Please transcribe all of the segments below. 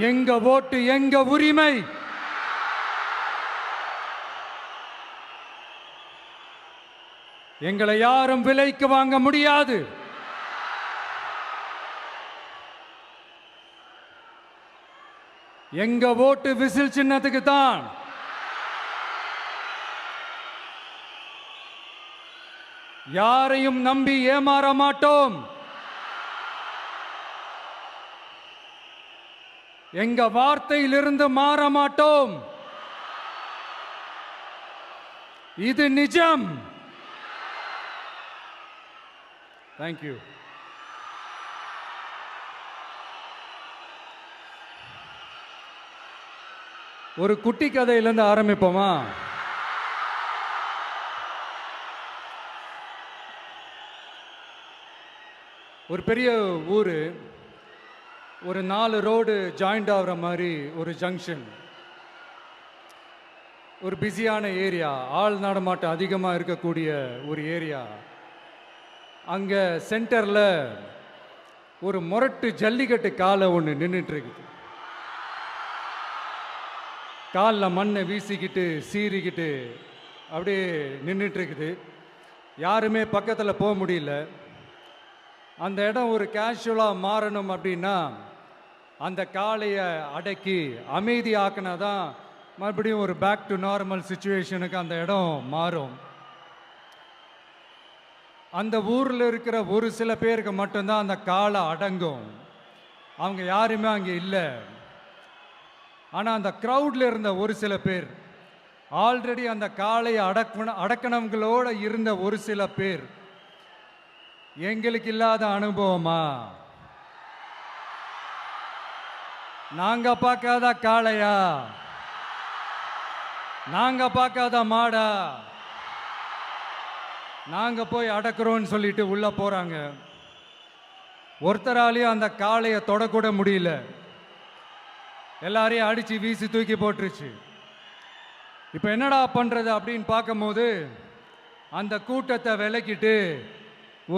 எங்க ஓட்டு எங்க உரிமை. எங்களை யாரும் விலைக்கு வாங்க முடியாது. எங்க ஓட்டு விசில் சின்னத்துக்கு தான். யாரையும் நம்பி ஏமாற மாட்டோம். எங்க வார்த்தையிலிருந்து மாற மாட்டோம். இது நிஜம். தேங்க்யூ. ஒரு குட்டி கதையிலிருந்து ஆரம்பிப்போமா? ஒரு பெரிய ஊர், ஒரு 4 ரோடு ஜாயிண்ட் ஆகிற மாதிரி ஒரு ஜங்ஷன், ஒரு பிஸியான ஏரியா, ஆள் நடமாட்டம் அதிகமாக இருக்கக்கூடிய ஒரு ஏரியா. அங்கே சென்டரில் ஒரு முரட்டு ஜல்லிக்கட்டு காலை ஒன்று நின்றுட்டு இருக்குது. காலில் மண்ணை வீசிக்கிட்டு சீறிக்கிட்டு அப்படியே நின்றுட்டு இருக்குது. யாருமே பக்கத்தில் போக முடியல. அந்த இடம் ஒரு கேஷுவலாக மாறணும் அப்படின்னா அந்த காளையை அடக்கி அமைதி ஆக்கினா தான் மறுபடியும் ஒரு பேக் டு நார்மல் சுச்சுவேஷனுக்கு அந்த இடம் மாறும். அந்த ஊரில் இருக்கிற ஒரு சில பேருக்கு மட்டும்தான் அந்த காளை அடங்கும். அவங்க யாருமே அங்கே இல்லை. ஆனால் அந்த க்ரௌடில் இருந்த ஒரு சில பேர், ஆல்ரெடி அந்த காளையை அடக்கணவங்களோடு இருந்த ஒரு சில பேர், எங்களுக்கு இல்லாத அனுபவமா? நாங்க பார்க்காத காளையா? நாங்க பார்க்காத மாடா? நாங்க போய் அடக்குறோம்னு சொல்லிட்டு உள்ள போறாங்க. ஒருத்தராலையும் அந்த காளையை தொடக்கூட முடியல. எல்லாரையும் அடிச்சு வீசி தூக்கி போட்டுருச்சு. இப்ப என்னடா பண்றது அப்படின்னு பார்க்கும்போது அந்த கூட்டத்தை விலக்கிட்டு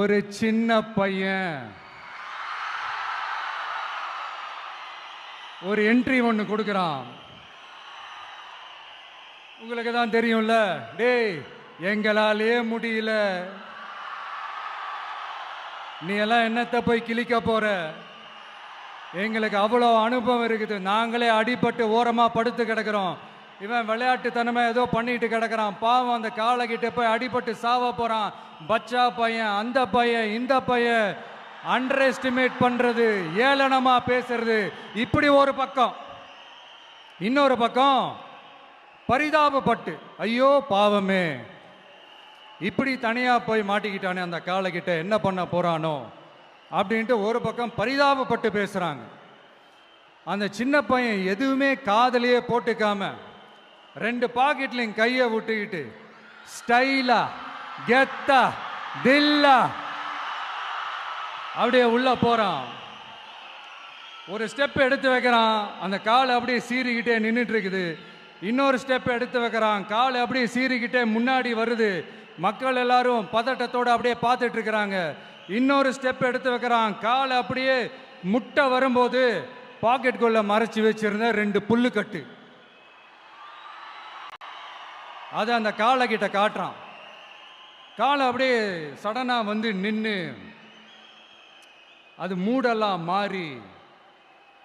ஒரு சின்ன பையன் ஒரு என்ட்ரி ஒன்று கொடுக்குறான். உங்களுக்கு தான் தெரியும்ல, டேய் எங்களாலே முடியல, நீ எல்லாம் என்னத்தை போய் கிழிக்க போற? எங்களுக்கு அவ்வளோ அனுபவம் இருக்குது, நாங்களே அடிபட்டு ஓரமா படுத்து கிடக்கிறோம். இவன் விளையாட்டுத்தனமா ஏதோ பண்ணிட்டு கிடக்கிறான், பாவம் அந்த காளைகிட்ட போய் அடிபட்டு சாவ போறான். பச்சா பையன், அந்த பையன், இந்த பையன், அண்டர் எஸ்டிமேட் பண்றது, ஏளனமா பேசுறது, இப்படி ஒரு பக்கம். இன்னொரு பக்கம் பரிதாபப்பட்டு, ஐயோ பாவமே, இப்படி தனியா போய் மாட்டிக்கிட்டானே அந்த காளைகிட்ட, என்ன பண்ண போறானோ அப்படின்ட்டு ஒரு பக்கம் பரிதாபப்பட்டு பேசுறாங்க. அந்த சின்ன பையன் எதுவுமே காதலையே போட்டுக்காம 2 பாக்கெட்லையும் கையை விட்டுக்கிட்டு ஸ்டைலா கெத்தா தில்லா அப்படியே உள்ள போறான். ஒரு ஸ்டெப் எடுத்து வைக்கிறான், அந்த காலை அப்படியே சீறிக்கிட்டே நின்றுட்டு இருக்குது. இன்னொரு ஸ்டெப் எடுத்து வைக்கிறான், காலை அப்படியே சீறிக்கிட்டே முன்னாடி வருது. மக்கள் எல்லாரும் பதட்டத்தோடு அப்படியே பார்த்துட்டு இருக்கிறாங்க. இன்னொரு ஸ்டெப் எடுத்து வைக்கிறான், காலை அப்படியே முட்டை வரும்போது பாக்கெட்டுக்குள்ள மறைச்சி வச்சிருந்த 2 புல்லுக்கட்டு அதை அந்த காலை கிட்ட காட்டுறான். காலை அப்படியே சடனா வந்து நின்று அது மூடெல்லாம் மாறி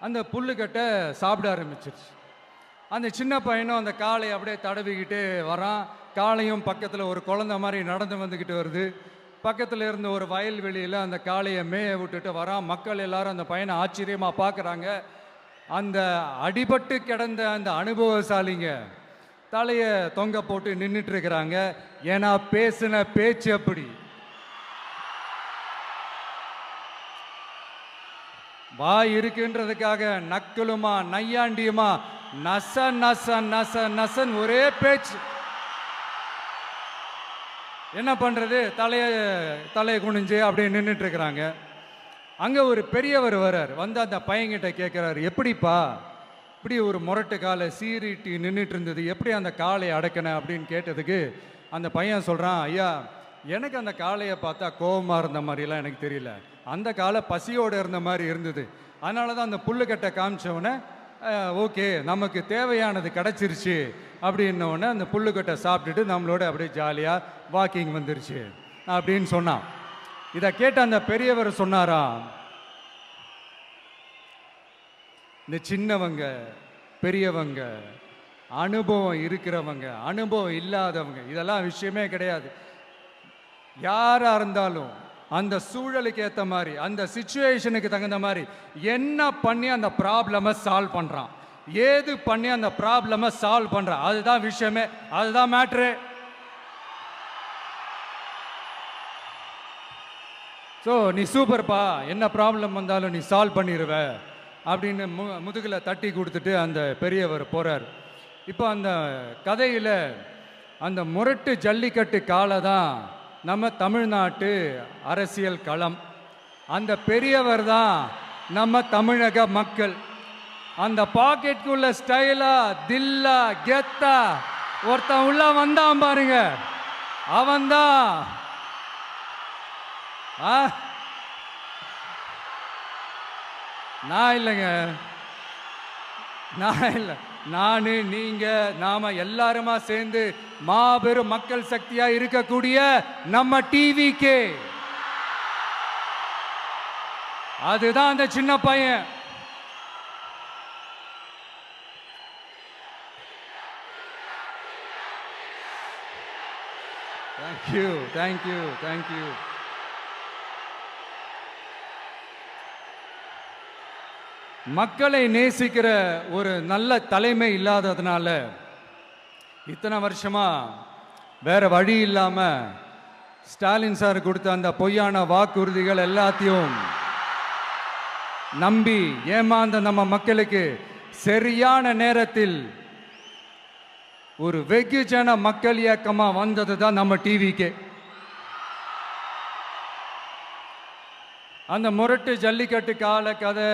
அந்த புல்லுக்கட்டை சாப்பிட ஆரம்பிச்சிருச்சு. அந்த சின்ன பையனும் அந்த காளையை அப்படியே தடவிக்கிட்டே வரான். காளையும் பக்கத்தில் ஒரு குழந்தை மாதிரி நடந்து வந்துக்கிட்டு வருது. பக்கத்தில் இருந்த ஒரு வயல்வெளியில் அந்த காளையை மேய விட்டுட்டு வரான். மக்கள் எல்லாரும் அந்த பையனை ஆச்சரியமாக பார்க்குறாங்க. அந்த அடிபட்டு கிடந்த அந்த அனுபவசாலிங்க தலையை தொங்க போட்டு நின்றுட்டு இருக்கிறாங்க. ஏன்னா பேசின பேச்சு அப்படி. வாய் இருக்குன்றதுக்காக நக்கலுமா நையாண்டியுமா நச நச நச நசன் ஒரே பேச்சு. என்ன பண்றது, தலையை குனிஞ்சு அப்படியே நின்றுட்டு இருக்கிறாங்க. அங்க ஒரு பெரியவர் வர்றார். வந்து அந்த பையன்கிட்ட கேட்கிறாரு, எப்படிப்பா இப்படி ஒரு முரட்டு காலை சீறிட்டு நின்றுட்டு இருந்தது, எப்படி அந்த காளையை அடக்கின அப்படின்னு கேட்டதுக்கு அந்த பையன் சொல்றான், ஐயா எனக்கு அந்த காளையை பார்த்தா கோபமா இருந்த மாதிரிலாம் எனக்கு தெரியல, அந்த காலை பசியோடு இருந்த மாதிரி இருந்தது. அதனால தான் அந்த புல்லுக்கட்டை காமிச்சவனை ஓகே நமக்கு தேவையானது கிடச்சிருச்சு அப்படின்னோடனே அந்த புல்லுக்கட்டை சாப்பிட்டுட்டு நம்மளோட அப்படியே ஜாலியாக வாக்கிங் வந்துருச்சு அப்படின்னு சொன்னான். இதை கேட்ட அந்த பெரியவர் சொன்னாராம், இந்த சின்னவங்க பெரியவங்க அனுபவம் இருக்கிறவங்க அனுபவம் இல்லாதவங்க இதெல்லாம் விஷயமே கிடையாது. யாரா இருந்தாலும் அந்த சூழலுக்கு ஏற்ற மாதிரி அந்த சிச்சுவேஷனுக்கு தகுந்த மாதிரி என்ன பண்ணி அந்த ப்ராப்ளமை சால்வ் பண்ணுறான், ஏது பண்ணி அந்த ப்ராப்ளமை சால்வ் பண்ணுறான், அதுதான் விஷயமே, அதுதான் மேட்ரு. ஸோ நீ சூப்பர்ப்பா, என்ன ப்ராப்ளம் வந்தாலும் நீ சால்வ் பண்ணிடுவ அப்படின்னு முதுகில் தட்டி கொடுத்துட்டு அந்த பெரியவர் போகிறார். இப்போ அந்த கதையில் அந்த முரட்டு ஜல்லிக்கட்டு காலை தான் நம்ம தமிழ்நாட்டு அரசியல் களம். அந்த பெரியவர் தான் நம்ம தமிழக மக்கள். அந்த பாக்கெட்டுக்குள்ள ஸ்டைலா தில்லா கெத்தா ஒருத்தன் உள்ள வந்தான் பாருங்க, அவன்தான் நான் இல்லைங்க, நான் இல்லை, நானு நீங்க நாம எல்லாருமா சேர்ந்து மாபெரும் மக்கள் சக்தியா இருக்கக்கூடிய நம்ம டிவிகே, அதுதான் அந்த சின்ன பையன். Thank you thank you thank you. மக்களை நேசிக்கிற ஒரு நல்ல தலைமை இல்லாததுனால இத்தனை வருஷமா வேற வழி இல்லாம ஸ்டாலின் சார் கொடுத்த அந்த பொய்யான வாக்குறுதிகள் எல்லாத்தையும் நம்பி ஏமாந்த நம்ம மக்களுக்கு சரியான நேரத்தில் ஒரு வெகுஜன மக்கள் இயக்கமா வந்தது தான் நம்ம டிவிக்கு. அந்த முரட்டு ஜல்லிக்கட்டு கால கதை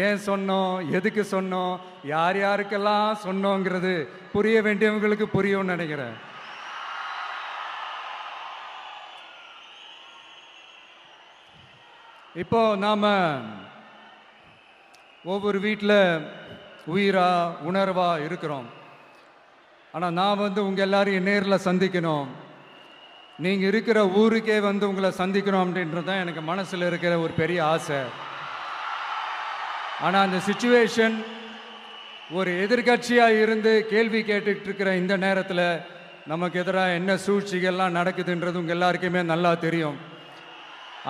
ஏன் சொன்னோம், எதுக்கு சொன்னோம், யார் யாருக்கெல்லாம் சொன்னோங்கிறது புரிய வேண்டியவங்களுக்கு புரியும்னு நினைக்கிறேன். இப்போ நாம ஒவ்வொரு வீட்டில் உயிரா உணர்வா இருக்கிறோம். ஆனால் நான் உங்கள் எல்லாரையும் நேரில் சந்திக்கணும், நீங்கள் இருக்கிற ஊருக்கே உங்களை சந்திக்கணும் அப்படின்றது தான் எனக்கு மனசில் இருக்கிற ஒரு பெரிய ஆசை. ஆனால் அந்த சிச்சுவேஷன் ஒரு எதிர்கட்சியாக இருந்து கேள்வி கேட்டுட்டு இருக்கிற இந்த நேரத்தில் நமக்கு எதிராக என்ன சூழ்ச்சிகள்லாம் நடக்குதுன்றது உங்கள் எல்லாருக்குமே நல்லா தெரியும்.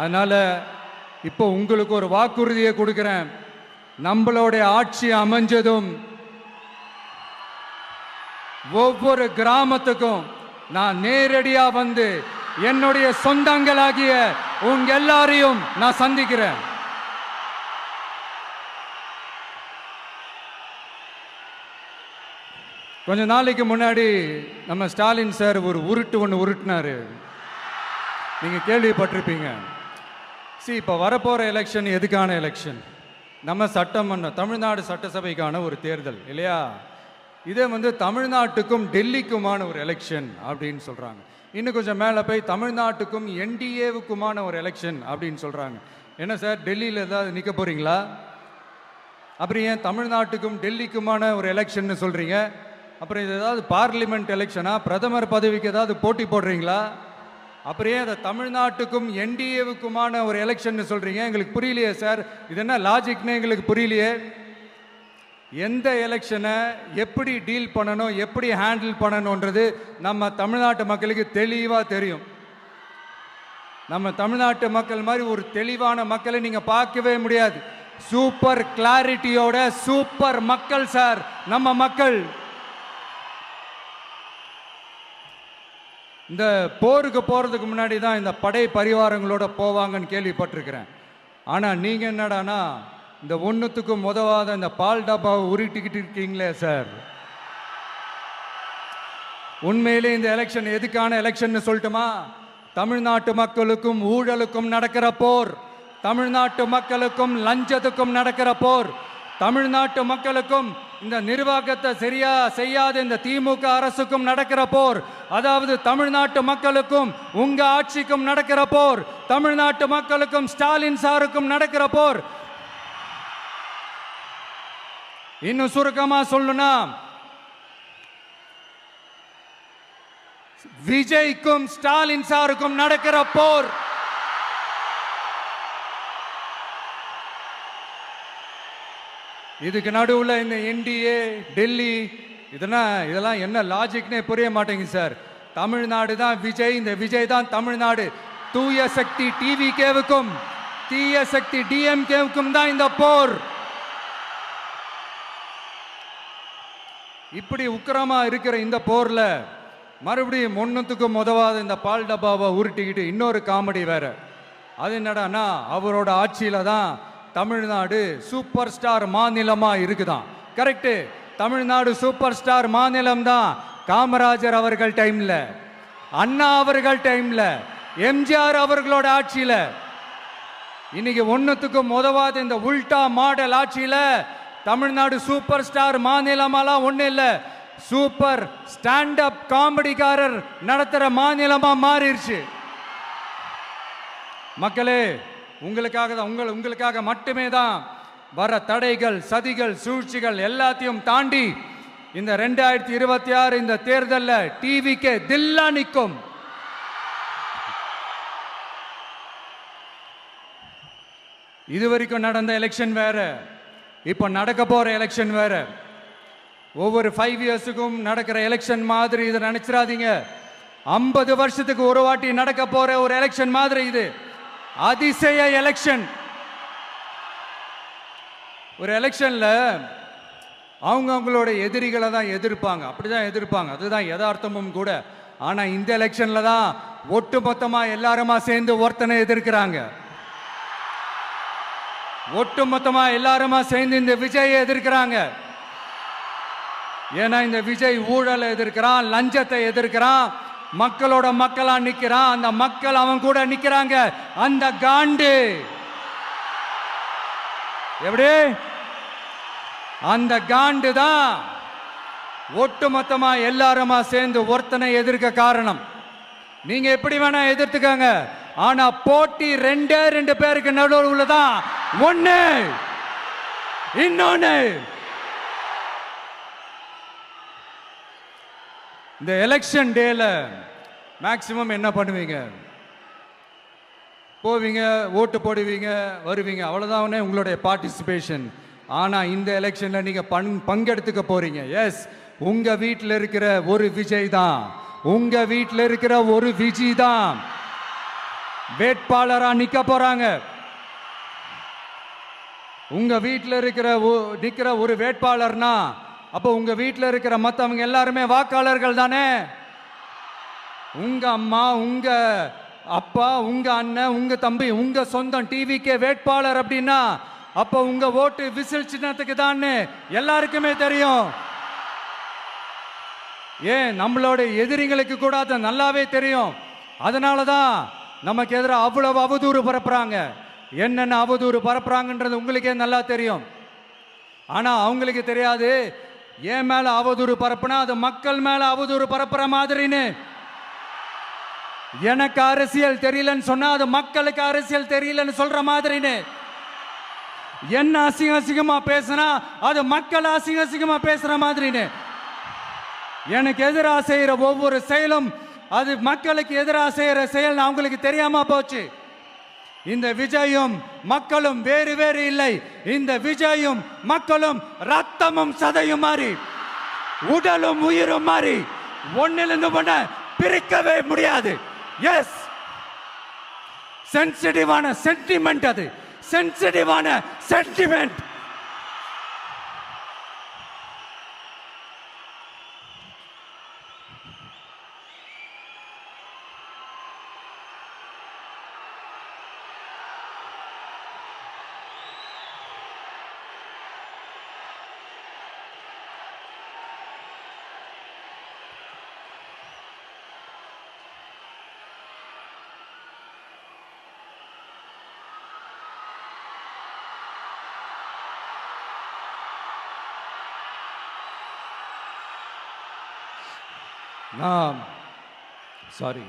அதனால் இப்போ உங்களுக்கு ஒரு வாக்குறுதியை கொடுக்குறேன், நம்மளுடைய ஆட்சி அமைஞ்சதும் ஒவ்வொரு கிராமத்துக்கும் நான் நேரடியா வந்து என்னுடைய சொந்தங்களாகிய உங்க எல்லாரையும் நான் சந்திக்கிறேன். கொஞ்ச நாளைக்கு முன்னாடி நம்ம ஸ்டாலின் சார் ஒரு உருட்டு ஒன்று உருட்டினாரு, நீங்க கேள்விப்பட்டிருப்பீங்க. இப்போ வரப்போற எலெக்ஷன் எதுக்கான எலெக்ஷன்? நம்ம சட்டமன்ற தமிழ்நாடு சட்டசபைக்கான ஒரு தேர்தல் இல்லையா? இதே தமிழ்நாட்டுக்கும் டெல்லிக்குமான ஒரு எலெக்ஷன் அப்படின்னு சொல்கிறாங்க. இன்னும் கொஞ்சம் மேலே போய் தமிழ்நாட்டுக்கும் என்டிஏவுக்குமான ஒரு எலெக்ஷன் அப்படின்னு சொல்கிறாங்க. என்ன சார், டெல்லியில் ஏதாவது நிற்க போகிறீங்களா? அப்புறம் ஏன் தமிழ்நாட்டுக்கும் டெல்லிக்குமான ஒரு எலெக்ஷன் சொல்கிறீங்க? அப்புறம் இது ஏதாவது பார்லிமெண்ட் எலெக்ஷனா, பிரதமர் பதவிக்கு ஏதாவது போட்டி போடுறீங்களா? அப்புறம் ஏன் அதை தமிழ்நாட்டுக்கும் என்டிஏவுக்குமான ஒரு எலெக்ஷன் சொல்கிறீங்க? எங்களுக்கு புரியலையே சார், இது என்ன லாஜிக்னு எங்களுக்கு புரியலையே. எந்த எலெக்ஷனை எப்படி டீல் பண்ணணும், எப்படி ஹேண்டில் பண்ணணுன்றது நம்ம தமிழ்நாட்டு மக்களுக்கு தெளிவாக தெரியும். நம்ம தமிழ்நாட்டு மக்கள் மாதிரி ஒரு தெளிவான மக்களை நீங்கள் பார்க்கவே முடியாது. சூப்பர் கிளாரிட்டியோட சூப்பர் மக்கள் சார் நம்ம மக்கள். இந்த போருக்கு போகிறதுக்கு முன்னாடி தான் இந்த படை பரிவாரங்களோட போவாங்கன்னு கேள்விப்பட்டிருக்கிறேன். ஆனால் நீங்கள் என்னடானா இந்த ஒன்றுத்துக்கும் உதவாத இந்த பால் டப்பாவை உருட்டிக்கிட்டு இருக்கீங்களே சார். உண்மையிலே இந்த எலெக்ஷன் எதுக்கான எலெக்ஷன் சொல்லட்டுமா? தமிழ்நாட்டு மக்களுக்கும் ஊழலுக்கும் நடக்கிற போர், தமிழ்நாட்டு மக்களுக்கும் லஞ்சத்துக்கும் நடக்கிற போர், தமிழ்நாட்டு மக்களுக்கும் இந்த நிர்வாகத்தை சரியா செய்யாத இந்த திமுக அரசுக்கும் நடக்கிற போர், அதாவது தமிழ்நாட்டு மக்களுக்கும் உங்க ஆட்சிக்கும் நடக்கிற போர், தமிழ்நாட்டு மக்களுக்கும் ஸ்டாலின் சாருக்கும் நடக்கிற போர். இன்னும் சுருக்கமா சொல்லணும்னா விஜய்க்கும் ஸ்டாலின் சாருக்கும் நடக்கிற போர் இதுக்கு நடுவுல இந்த என்டிஏ டெல்லி இதெல்லாம் என்ன லாஜிக்னே புரிய மாட்டேங்குது சார். தமிழ்நாடு தான் விஜய், இந்த விஜய் தான் தமிழ்நாடு. தூய சக்தி டிவிகேவுக்கும் தீய சக்தி டிஎம்கேவுக்கும் தான் இந்த போர். இப்படி உக்கிரமா இருக்கிற இந்த போர்ல மறுபடியும் ஒன்னுத்துக்கும் உதவாத இந்த பால் டப்பாவை உருட்டிக்கிட்டு இன்னொரு காமெடி வேற. அது என்னடான்னா, அவரோட ஆட்சியில தான் தமிழ்நாடு சூப்பர் ஸ்டார் மாநிலமா இருக்குதான். கரெக்ட், தமிழ்நாடு சூப்பர் ஸ்டார் மாநிலம் தான். காமராஜர் அவர்கள் டைம்ல, அண்ணா அவர்கள் டைம்ல, எம்ஜிஆர் அவர்களோட ஆட்சியில. இன்னைக்கு ஒன்னுத்துக்கும் உதவாத இந்த உல்டா மாடல் ஆட்சியில தமிழ்நாடு சூப்பர் ஸ்டார் மாநிலமாலாம் ஒண்ணு இல்ல, சூப்பர் ஸ்டாண்ட் அப் காமெடிக்காரர் நடத்துற மாநிலமா மாறிடுச்சு. மக்களே, உங்களுக்காக மட்டுமே தான் வர தடைகள், சதிகள், சூழ்ச்சிகள் எல்லாத்தையும் தாண்டி இந்த 2026 இந்த தேர்தலில் டிவிக்கு தில்லா நிற்கும். இதுவரைக்கும் நடந்த எலெக்ஷன் வேற, இப்ப நடக்க போற எலெக்ஷன் வேற. ஒவ்வொரு 5 இயர்ஸுக்கும் நடக்கிற எலெக்ஷன் மாதிரி இதை நினைச்சிடாதீங்க. 50 வருஷத்துக்கு ஒரு வாட்டி நடக்க போற ஒரு எலெக்ஷன் மாதிரி இது. அதிசய எலெக்ஷன். ஒரு எலெக்ஷன்ல அவங்களோட எதிரிகளை தான் எதிர்ப்பாங்க, அப்படிதான் எதிர்ப்பாங்க, அதுதான் யதார்த்தமும் கூட. ஆனா இந்த எலெக்ஷன்ல தான் ஒட்டுமொத்தமா எல்லாருமா சேர்ந்து ஒருத்தனை எதிர்க்கிறாங்க. ஒட்டுமொத்தமா எல்லாருமா சேர்ந்து இந்த விஜயை எதிர்க்கிறாங்க. ஏன்னா இந்த விஜய் ஊழலை எதிர்க்கிறான், லஞ்சத்தை எதிர்க்கிறான், மக்களோட மக்களா நிக்கிறான். அந்த மக்கள் அவன் கூட நிக்கிறாங்க. அந்த காண்டு எப்படி, அந்த காண்டு தான் ஒட்டுமொத்தமா எல்லாருமா சேர்ந்து ஒருத்தனை எதிர்க்க காரணம். நீங்க எப்படி வேணா எதிர்த்துக்காங்க, ஆனா போட்டி ரெண்டு பேருக்கு நடுவுல தான். ஒண்ணு இன்னொன்னு. இந்த எலெக்ஷன் டேல மேக்சிமம் என்ன பண்ணுவீங்க? போவீங்க, ஓட்டு போடுவீங்க, வருவீங்க, அவ்வளவுதான் உங்களுடைய பார்ட்டிசிபேஷன். ஆனா இந்த எலெக்ஷன்ல நீங்க பங்கெடுத்துக்க போறீங்க. எஸ், உங்க வீட்டில் இருக்கிற ஒரு விஜய் தான், உங்க வீட்டில் இருக்கிற ஒரு விஜய் தான் வேட்பாளரா நிக்க போறாங்க. உங்க வீட்டில் நிக்கிற ஒரு வேட்பாளர்னா அப்போ உங்க வீட்டில் இருக்கிற மற்றவங்க எல்லாருமே வாக்காளர்கள் தானே. உங்க அம்மா, உங்க அப்பா, உங்க அண்ணன், உங்க தம்பி, உங்க சொந்தம் டிவிக்கே வேட்பாளர் அப்படின்னா அப்போ உங்க ஓட்டு விசில் சின்னத்துக்கு தான் எல்லாருக்குமே தெரியும். ஏன், நம்மளோட எதிரிங்களுக்கு கூட அது நல்லாவே தெரியும். அதனாலதான் நமக்கு எதிராக அவ்வளவு அவதூறு பரப்புறாங்க. என்னென்ன அவதூறு பரப்புறாங்கன்றது உங்களுக்கே நல்லா தெரியும். ஆனா அவங்களுக்கு தெரியாது, ஏன் மேல அவதூறு பரப்புனா அது மக்கள் மேல அவதூறு பரப்புற மாதிரின்னு. எனக்கு அரசியல் தெரியலன்னு சொன்னா அது மக்களுக்கு அரசியல் தெரியலன்னு சொல்ற மாதிரின்னு. என்ன அசிங்கமா பேசினா அது மக்கள் அசிங்கமா பேசுற மாதிரின்னு. எனக்கு எதிராக செய்யற ஒவ்வொரு செயலும் அது மக்களுக்கு எதிராக செய்யற செயல் அவங்களுக்கு தெரியாம போச்சு. இந்த விஜயும் மக்களும் வேறு வேறு இல்லை. இந்த விஜயும் மக்களும் ரத்தமும் சதையும் மாறி, உடலும் உயிரும் மாறி, ஒன்னிலிருந்து ஒண்ண பிரிக்கவே முடியாது. எஸ், சென்சிட்டிவான சென்டிமெண்ட், அது சென்சிட்டிவான சென்டிமெண்ட். சாரி,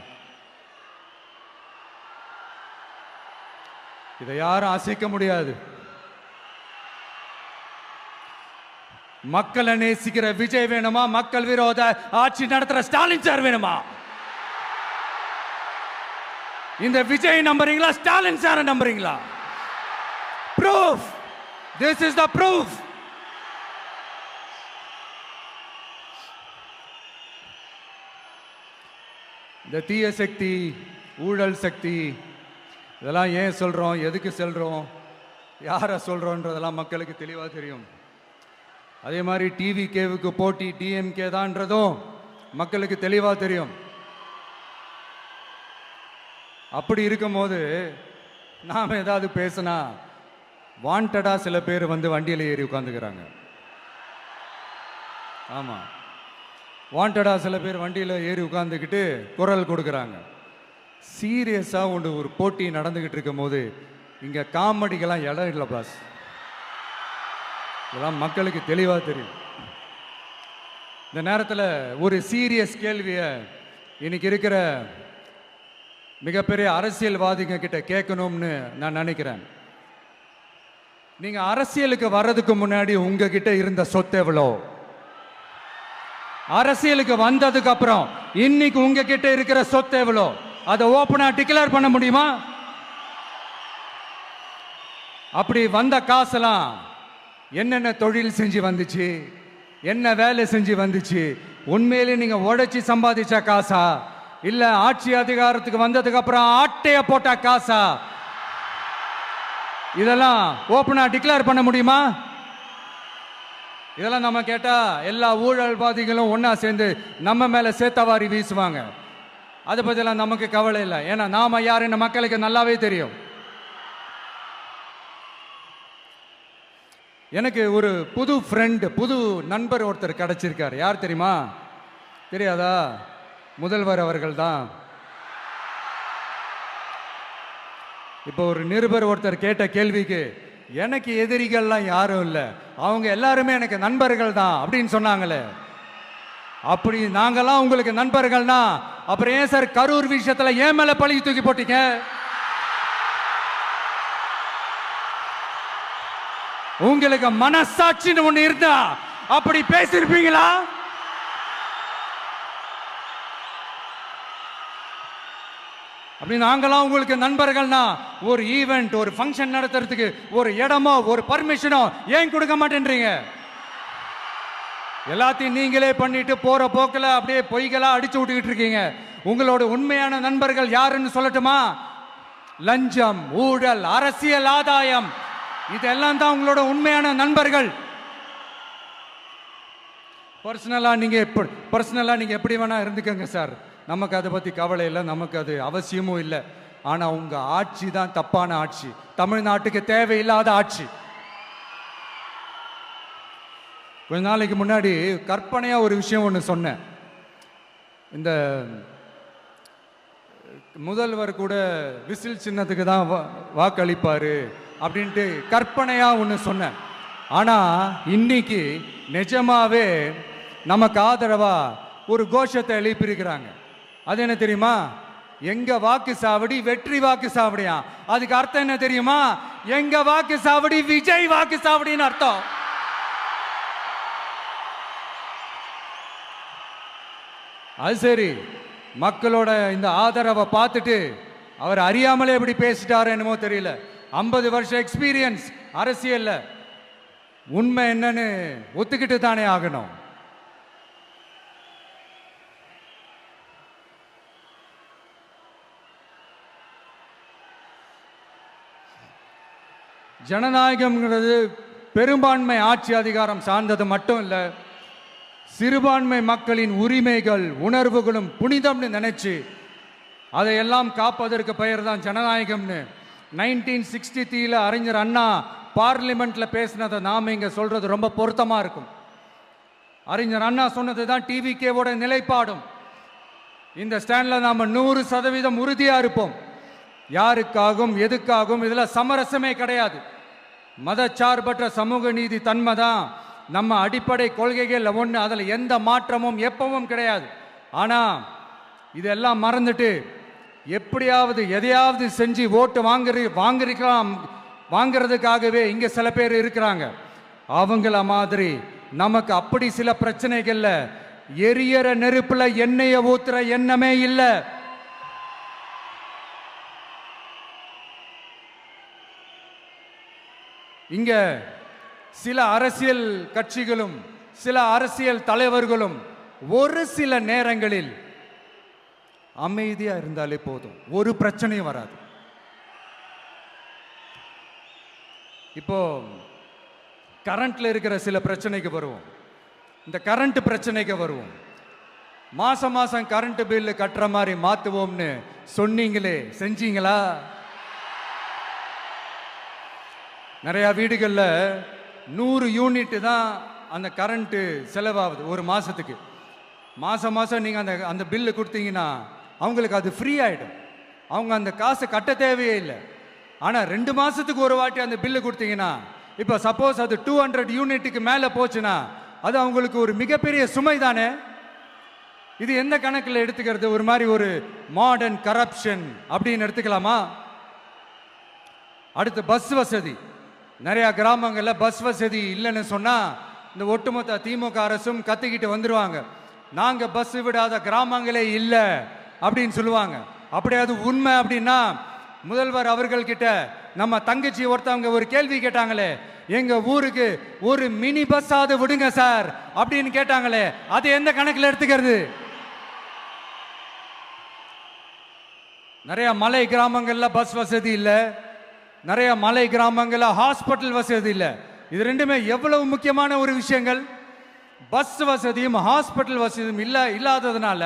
இதை யாரும் அசைக்க முடியாது. மக்களை நேசிக்கிற விஜய் வேணுமா, மக்கள் விரோத ஆட்சி நடத்துற ஸ்டாலின் சார் வேணுமா? இந்த விஜய் நம்புறீங்களா, ஸ்டாலின் சார் நம்புறீங்களா? proof, this is the proof. இந்த தீய சக்தி, ஊழல் சக்தி, இதெல்லாம் ஏன் சொல்றோம், எதுக்கு சொல்றோம், யாரை சொல்றோன்றதெல்லாம் மக்களுக்கு தெளிவாக தெரியும். அதே மாதிரி டிவிகேவுக்கு போட்டி டிஎம்கே தான்றதும் மக்களுக்கு தெளிவாக தெரியும். அப்படி இருக்கும்போது நாம் ஏதாவது பேசினா வாண்டடா சில பேர் வந்து வண்டியில் ஏறி உட்காந்துக்கிறாங்க. ஆமாம், வாண்டடா சில பேர் வண்டியில் ஏறி உட்காந்துக்கிட்டு குரல் கொடுக்குறாங்க. சீரியஸாக ஒரு போட்டி நடந்துக்கிட்டு இருக்கும் போது இங்கே காமெடிக்கெல்லாம் இடம் இல்லை பாஸ். இதெல்லாம் மக்களுக்கு தெளிவாக தெரியும். இந்த நேரத்தில் ஒரு சீரியஸ் கேள்வியை இன்னைக்கு இருக்கிற மிகப்பெரிய அரசியல்வாதிங்க கிட்ட கேட்கணும்னு நான் நினைக்கிறேன். நீங்க அரசியலுக்கு வர்றதுக்கு முன்னாடி உங்ககிட்ட இருந்த சொத்து எவ்வளோ? அரசியலுக்கு வந்ததுக்கு அப்புறம் இன்னைக்கு உங்ககிட்ட இருக்கிற சொத்து எவ்வளோ? அதை ஓப்பனா டிக்ளேர் பண்ண முடியுமா? அப்படி வந்த காசெல்லாம் என்னென்ன தொழில் செஞ்சு வந்துச்சு, என்ன வேலை செஞ்சு வந்துச்சு, உண்மையிலே நீங்க உழைச்சி சம்பாதிச்ச காசா, இல்ல ஆட்சி அதிகாரத்துக்கு வந்ததுக்கு அப்புறம் ஆட்டைய போட்ட காசா? இதெல்லாம் ஓப்பனா டிக்ளேர் பண்ண முடியுமா? இதெல்லாம் நம்ம கேட்டா எல்லா ஊழல்வாதிகளும் ஒன்னா சேர்ந்து நம்ம மேல சேத்தவாரி வீசுவாங்க. அதை பத்திலாம் நமக்கு கவலை இல்லை. ஏன்னா நாம யாருன்னு மக்களுக்கு நல்லாவே தெரியும். எனக்கு ஒரு புது ஃப்ரெண்ட், புது நண்பர் ஒருத்தர் கிடைச்சிருக்கார். யார் தெரியுமா? தெரியாதா? முதல்வர் அவர்கள் தான். இப்போ ஒரு நிருபர் ஒருத்தர் கேட்ட கேள்விக்கு எனக்கு எதிரிகள்லாம் யாரும் இல்லை, அவங்க எல்லாருமே எனக்கு நண்பர்கள் தான் அப்படின்னு சொன்னாங்களே. அப்படி நாங்கெல்லாம் உங்களுக்கு நண்பர்கள்னா அப்புறம் ஏன் சார் கரூர் விஷயத்துல ஏன் மேல பழி தூக்கி போட்டீங்க? உங்களுக்கு மனசாட்சின்னு ஒண்ணு இருந்தா அப்படி பேசிருப்பீங்களா? அப்படி நாங்களாம் உங்களுக்கு நண்பர்கள்னா ஒரு ஈவெண்ட், ஒரு ஃபங்க்ஷன் நடத்துறதுக்கு ஒரு இடமோ ஒரு பர்மிஷனோ ஏன் கொடுக்க மாட்டேன்றீங்க? எல்லாத்தையும் நீங்களே பண்ணிட்டு போற போக்கில் அப்படியே பொய்களா அடிச்சு விட்டுக்கிட்டு இருக்கீங்க. உங்களோட உண்மையான நண்பர்கள் யாருன்னு சொல்லட்டுமா? லஞ்சம், ஊழல், அரசியல் ஆதாயம், இதெல்லாம் தான் உங்களோட உண்மையான நண்பர்கள். பர்சனலா நீங்க எப்படி வேணா இருந்துக்கங்க சார், நமக்கு அதை பத்தி கவலை இல்லை, நமக்கு அது அவசியமும் இல்லை. ஆனா உங்க ஆட்சி தான் தப்பான ஆட்சி, தமிழ்நாட்டுக்கு தேவையில்லாத ஆட்சி. கொஞ்ச நாளைக்கு முன்னாடி கற்பனையா ஒரு விஷயம் ஒன்று சொன்னேன். இந்த முதல்வர் கூட விசில் சின்னத்துக்கு தான் வாக்களிப்பாரு அப்படின்ட்டு கற்பனையா ஒன்று சொன்னேன். ஆனா இன்னைக்கு நிஜமாவே நமக்கு ஆதரவா ஒரு கோஷத்தை எழுப்பியிருக்கிறாங்க. அது என்ன தெரியுமா? எங்க வாக்கு சாவடி வெற்றி வாக்கு சாவடியா. அதுக்கு அர்த்தம் என்ன தெரியுமா? எங்க வாக்கு சாவடி விஜய் வாக்கு சாவடின்னு அர்த்தம். அது சரி, மக்களோட இந்த ஆதரவை பார்த்துட்டு அவர் அறியாமலே எப்படி பேசிட்டாரு என்னமோ தெரியல. 50 வருஷம் எக்ஸ்பீரியன்ஸ் அரசியல்ல, உண்மை என்னன்னு ஒத்துக்கிட்டு தானே ஆகணும். ஜனநாயகம்ங்கிறது பெரும்பான்மை ஆட்சி அதிகாரம் சார்ந்தது மட்டும் இல்லை, சிறுபான்மை மக்களின் உரிமைகள் உணர்வுகளும் புனிதம்னு நினைச்சு அதையெல்லாம் காப்பதற்கு பெயர் தான் ஜனநாயகம்னு 1963 அறிஞர் அண்ணா பார்லிமெண்ட்ல பேசினதை நாம இங்க சொல்றது ரொம்ப பொருத்தமா இருக்கும். அறிஞர் அண்ணா சொன்னது தான் டிவிகேவோட நிலைப்பாடும். இந்த ஸ்டாண்ட்ல நாம 100% உறுதியா இருப்போம். யாருக்காகவும் எதுக்காகவும் இதுல சமரசமே கிடையாது. மதச்சார்பற்ற சமூக நீதி தன்மை தான் நம்ம அடிப்படை கொள்கைகள் ஒன்று, அதில் எந்த மாற்றமும் எப்பவும் கிடையாது. ஆனால் இதெல்லாம் மறந்துட்டு எப்படியாவது எதையாவது செஞ்சு ஓட்டு வாங்குறதுக்காகவே இங்கே சில பேர் இருக்கிறாங்க. அவங்கள மாதிரி நமக்கு அப்படி சில பிரச்சனைகள்ல எரியற நெருப்புல எண்ணெய ஊத்துற எண்ணமே இல்ல. இங்க சில அரசியல் கட்சிகளும் சில அரசியல் தலைவர்களும் ஒரு சில நேரங்களில் அமைதியா இருந்தாலே போதும், ஒரு பிரச்சனையும் வராது. இப்போ கரண்ட்ல இருக்கிற சில பிரச்சனைக்கு வருவோம். இந்த கரண்ட் பிரச்சனைக்கு வருவோம். மாசம் மாசம் கரண்ட் பில் கட்டுற மாதிரி மாத்துவோம்னு சொன்னீங்களே, செஞ்சீங்களா? நிறைய வீடுகளில் 100 யூனிட் தான் அந்த கரண்ட்டு செலவாகுது ஒரு மாசத்துக்கு. மாசம் மாசம் நீங்க அந்த பில்லு கொடுத்தீங்கன்னா அவங்களுக்கு அது ஃப்ரீ ஆயிடும். அவங்க அந்த காசு கட்ட தேவையே இல்லை. ஆனா 2 மாசத்துக்கு ஒரு வாட்டி அந்த பில்லு கொடுத்தீங்கன்னா, இப்போ சப்போஸ் அது 200 யூனிட்டுக்கு மேல போச்சுன்னா அது அவங்களுக்கு ஒரு மிகப்பெரிய சுமை தானே. இது எந்த கணக்கில் எடுத்துக்கிறது? ஒரு மாதிரி ஒரு மாடர்ன் கரப்ஷன் அப்படின்னு எடுத்துக்கலாமா? அடுத்து பஸ் வசதி. நிறைய கிராமங்களில் பஸ் வசதி இல்லைன்னு சொன்னா இந்த ஒட்டுமொத்த திமுக அரசும் கத்திக்கிட்டு வந்துருவாங்க. நாங்க பஸ் விடாத கிராமங்களே இல்லை அப்படின்னு சொல்லுவாங்க. அப்படியே அது உண்மை அப்படின்னா முதல்வர் அவர்கள் கிட்ட நம்ம தங்கச்சி ஒருத்தவங்க ஒரு கேள்வி கேட்டாங்களே, எங்க ஊருக்கு ஒரு மினி பஸ் ஆவது விடுங்க சார் அப்படின்னு கேட்டாங்களே, அது எந்த கணக்கில் எடுத்துக்கிறது? நிறைய மலை கிராமங்கள்ல பஸ் வசதி இல்லை, நிறைய மலை கிராமங்கள்ல ஹாஸ்பிட்டல் வசதி இல்லை. இது ரெண்டுமே எவ்வளவு முக்கியமான ஒரு விஷயங்கள். பஸ் வசதியும் ஹாஸ்பிட்டல் வசதியும் இல்லாததுனால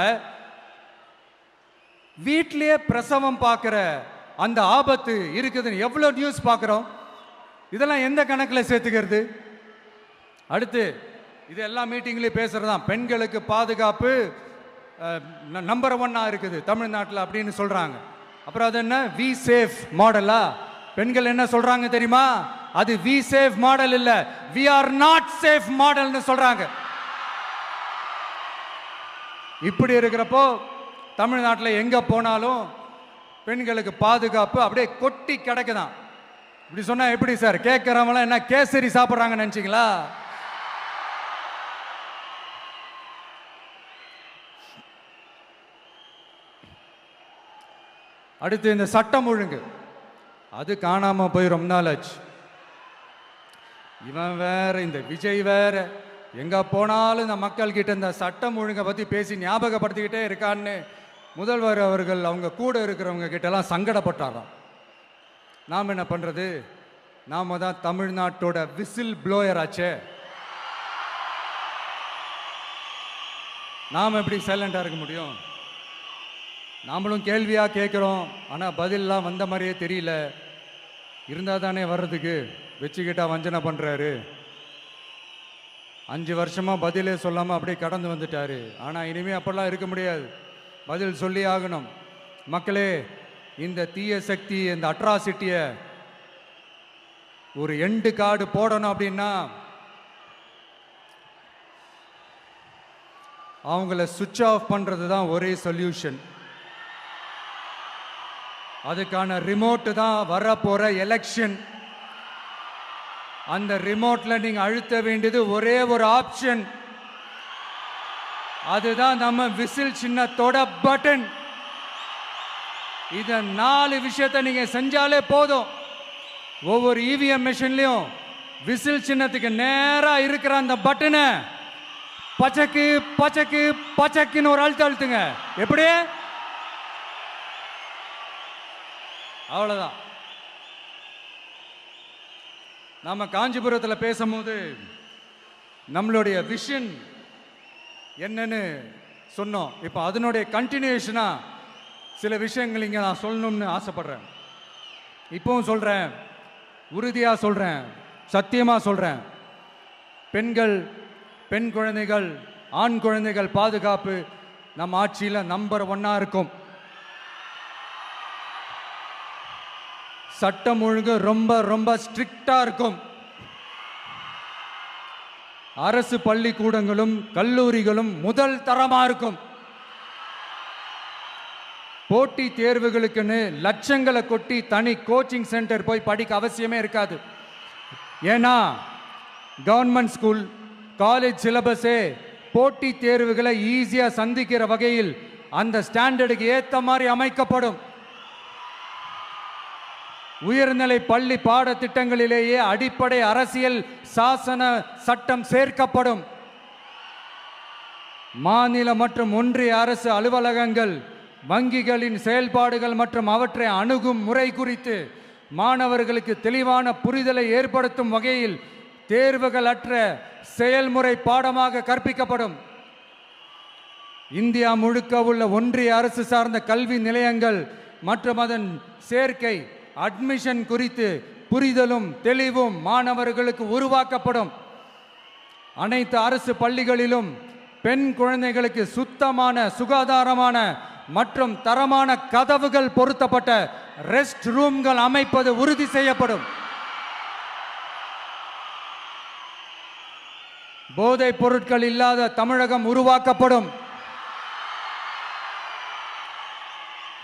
வீட்டிலேயே பிரசவம் பார்க்கிற அந்த ஆபத்து இருக்குதுன்னு எவ்வளவு நியூஸ் பார்க்கிறோம். இதெல்லாம் எந்த கணக்கில் சேர்த்துக்கிறது? அடுத்து இது எல்லா மீட்டிங்லயும் பேசுறதுதான், பெண்களுக்கு பாதுகாப்பு நம்பர் 1 இருக்குது தமிழ்நாட்டில் அப்படின்னு சொல்றாங்க. அப்புறம் அது என்ன, வி சேஃப் மாடலா? பெண்கள் என்ன சொல்றாங்க தெரியுமா? அது வி சேஃப் மாடல் இல்ல, வி ஆர் நாட் சேஃப் மாடல்னு சொல்றாங்க. இப்படி இருக்கிறப்போ தமிழ்நாட்டில் எங்க போனாலும் பெண்களுக்கு பாதுகாப்பு அப்படியே கொட்டி கிடக்குதான். இப்படி சொன்னா எப்படி சார்? கேட்கிறவங்க என்ன கேசரி சாப்பிடுறாங்கன்னு நினைச்சீங்களா? அடுத்து இந்த சட்டம் ஒழுங்கு, அது காணாம போய் ரொம்ப நாள் ஆச்சு. இவன் வேற, இந்த விஜய் வேற, எங்க போனாலும் இந்த மக்கள் கிட்ட இந்த சட்டம் ஒழுங்கை பத்தி பேசி ஞாபகப்படுத்திக்கிட்டே இருக்கான்னு முதல்வர் அவர்கள் அவங்க கூட இருக்கிறவங்க கிட்ட எல்லாம் சங்கடப்பட்டாராம். நாம் என்ன பண்றது? நாம தான் தமிழ்நாட்டோட விசில் ப்ளோயர் ஆச்சே. நாம எப்படி சைலண்டா இருக்க முடியும்? நாமளும் கேள்வியா கேட்கிறோம், ஆனா பதிலெல்லாம் வந்த மாதிரியே தெரியல. இருந்தா தானே வர்றதுக்கு, வச்சுக்கிட்டா வஞ்சனை பண்றாரு. 5 வருஷமா பதிலே சொல்லாம அப்படியே கடந்து வந்துட்டாரு. ஆனா இனிமே அப்படிலாம் இருக்க முடியாது, பதில் சொல்லி ஆகணும். மக்களே, இந்த தீய சக்தி, இந்த அட்ராசிட்டிய ஒரு எண்டு கார்டு போடணும் அப்படின்னா அவங்கள சுவிட்ச் ஆஃப் பண்றது தான் ஒரே சொல்யூஷன். அதுக்கான ரிமோட் தான் வரப்போற எலெக்ஷன். அந்த ரிமோட்ல நீங்க அழுத்த வேண்டியது ஒரே ஒரு ஆப்ஷன், அதுதான் நம்ம விசில் சின்னத்தோட பட்டன். இத 4 விஷயத்தை நீங்க செஞ்சாலே போதும். ஒவ்வொரு இவிஎம் மெஷின்லயும் விசில் சின்னத்துக்கு நேரா இருக்கிற அந்த பட்டனை பச்சக்கு பச்சக்கு பச்சக்குன்னு ஒரு அழுத்துங்க. எப்படி? அவ்வளவுதான். நாம காஞ்சிபுரத்தில் பேசும்போது நம்மளுடைய விஷன் என்னன்னு சொன்னோம். இப்போ அதனுடைய கண்டினியூஷனா சில விஷயங்கள் இங்க நான் சொல்லணும்னு ஆசைப்படுறேன். இப்பவும் சொல்றேன், உறுதியா சொல்றேன், சத்தியமா சொல்றேன். பெண்கள், பெண் குழந்தைகள், ஆண் குழந்தைகள் பாதுகாப்பு நம்ம ஆட்சியில் நம்பர் 1 இருக்கும். சட்டம் ஒழுங்கு ரொம்ப ரொம்ப ஸ்ட்ரிக்டா இருக்கும். அரசு பள்ளிக்கூடங்களும் கல்லூரிகளும் முதல் தரமா இருக்கும். போட்டி தேர்வுகளுக்குன்னு லட்சங்களை கொட்டி தனி கோச்சிங் சென்டர் போய் படிக்க அவசியமே இருக்காது. ஏன்னா கவர்மெண்ட் ஸ்கூல், காலேஜ் சிலபஸே போட்டி தேர்வுகளை ஈஸியா சந்திக்கிற வகையில் அந்த ஸ்டாண்டர்டுக்கு ஏத்த மாதிரி அமைக்கப்படும். உயர்நிலை பள்ளி பாடத்திட்டங்களிலேயே அடிப்படை அரசியல் சாசன சட்டம் சேர்க்கப்படும். மாநில மற்றும் ஒன்றிய அரசு அலுவலகங்கள், வங்கிகளின் செயல்பாடுகள் மற்றும் அவற்றை அணுகும் முறை குறித்து மாணவர்களுக்கு தெளிவான புரிதலை ஏற்படுத்தும் வகையில் தேர்வுகள் அற்ற செயல்முறை பாடமாக கற்பிக்கப்படும். இந்தியா முழுக்க உள்ள ஒன்றிய அரசு சார்ந்த கல்வி நிலையங்கள் மற்றும் அதன் சேர்க்கை அட்மிஷன் குறித்து புரிதலும் தெளிவும் மாணவர்களுக்கு உருவாக்கப்படும். அனைத்து அரசு பள்ளிகளிலும் பெண் குழந்தைகளுக்கு சுத்தமான, சுகாதாரமான மற்றும் தரமான கதவுகள் பொருத்தப்பட்ட ரெஸ்ட் ரூம்கள் அமைப்பது உறுதி செய்யப்படும். போதைப் பொருட்கள் இல்லாத தமிழகம் உருவாக்கப்படும்.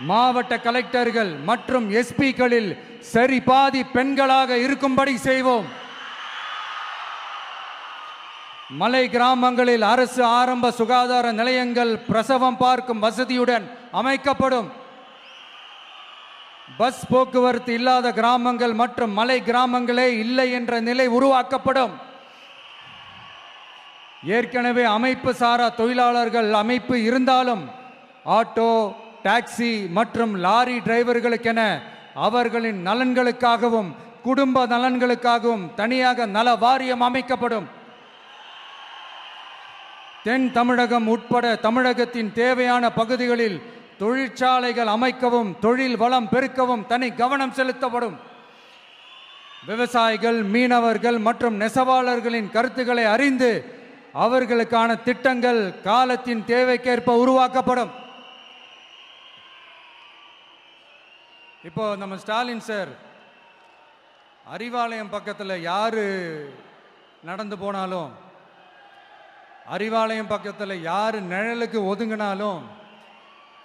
மாவட்ட கலெக்டர்கள் மற்றும் எஸ்பிக்களில் சரி பாதி பெண்களாக இருக்கும்படி செய்வோம். மலை கிராமங்களில் அரசு ஆரம்ப சுகாதார நிலையங்கள் பிரசவம் பார்க்கும் வசதியுடன் அமைக்கப்படும். பஸ் போக்குவரத்து இல்லாத கிராமங்கள் மற்றும் மலை கிராமங்களே இல்லை என்ற நிலை உருவாக்கப்படும். ஏற்கனவே அமைப்பு சாரா தொழிலாளர்கள் அமைப்பு இருந்தாலும் ஆட்டோ, டாக்ஸி மற்றும் லாரி டிரைவர்களுக்கென அவர்களின் நலன்களுக்காகவும் குடும்ப நலன்களுக்காகவும் தனியாக நல வாரியம் அமைக்கப்படும். தென் தமிழகம் உட்பட தமிழகத்தின் தேவையான பகுதிகளில் தொழிற்சாலைகள் அமைக்கவும் தொழில் வளம் பெருக்கவும் தனி கவனம் செலுத்தப்படும். விவசாயிகள், மீனவர்கள் மற்றும் நெசவாளர்களின் கருத்துக்களை அறிந்து அவர்களுக்கான திட்டங்கள் காலத்தின் தேவைக்கேற்ப உருவாக்கப்படும். இப்போ நம்ம ஸ்டாலின் சார் அறிவாலயம் பக்கத்தில் யாரு நடந்து போனாலும், அறிவாலயம் பக்கத்தில் யாரு நிழலுக்கு ஒதுங்கினாலும்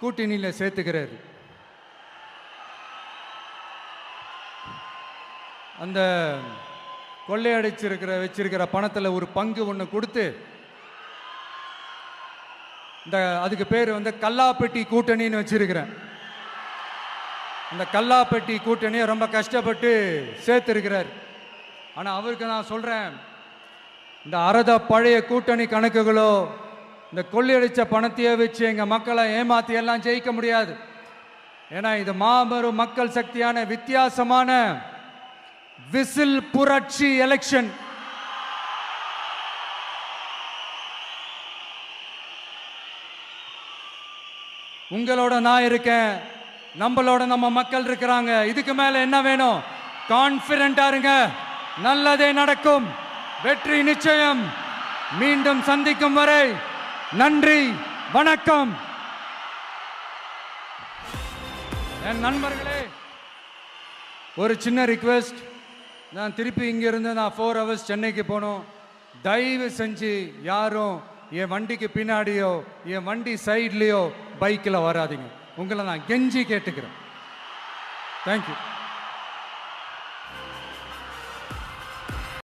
கூட்டணியில் சேர்த்துக்கிறாரு. அந்த வச்சிருக்கிற பணத்தில் ஒரு பங்கு ஒன்று கொடுத்து அதுக்கு பேர் கல்லாப்பெட்டி கூட்டணின்னு வச்சிருக்கிறேன். அந்த கல்லாப்பெட்டி கூட்டணியை ரொம்ப கஷ்டப்பட்டு சேர்த்திருக்கிறார். ஆனால் அவருக்கு நான் சொல்றேன், இந்த அறத பழைய கூட்டணி கணக்குகளோ இந்த கொள்ளையடிச்ச பணத்தையே வச்சு எங்க மக்களை ஏமாத்தி எல்லாம் ஜெயிக்க முடியாது. ஏன்னா இது மாபெரும் மக்கள் சக்தியான வித்தியாசமான விசில் புரட்சி எலெக்ஷன். உங்களோட நான் இருக்கேன், நம்மளோட நம்ம மக்கள் இருக்கிறாங்க. இதுக்கு மேல என்ன வேணும்? கான்பிடென்ட்டா இருங்க, நல்லதே நடக்கும், வெற்றி நிச்சயம். மீண்டும் சந்திக்கும் வரை நன்றி, வணக்கம். என் நண்பர்களே, ஒரு சின்ன ரிக்வெஸ்ட். நான் திருப்பி இங்கிருந்து 4 hours சென்னைக்கு போகணும். தயவு செஞ்சு யாரும் என் வண்டிக்கு பின்னாடியோ என் வண்டி சைட்லேயோ பைக்கில் வராதிங்க. உங்களை நான் கெஞ்சி கேட்டுக்கிறேன். தேங்க்யூ.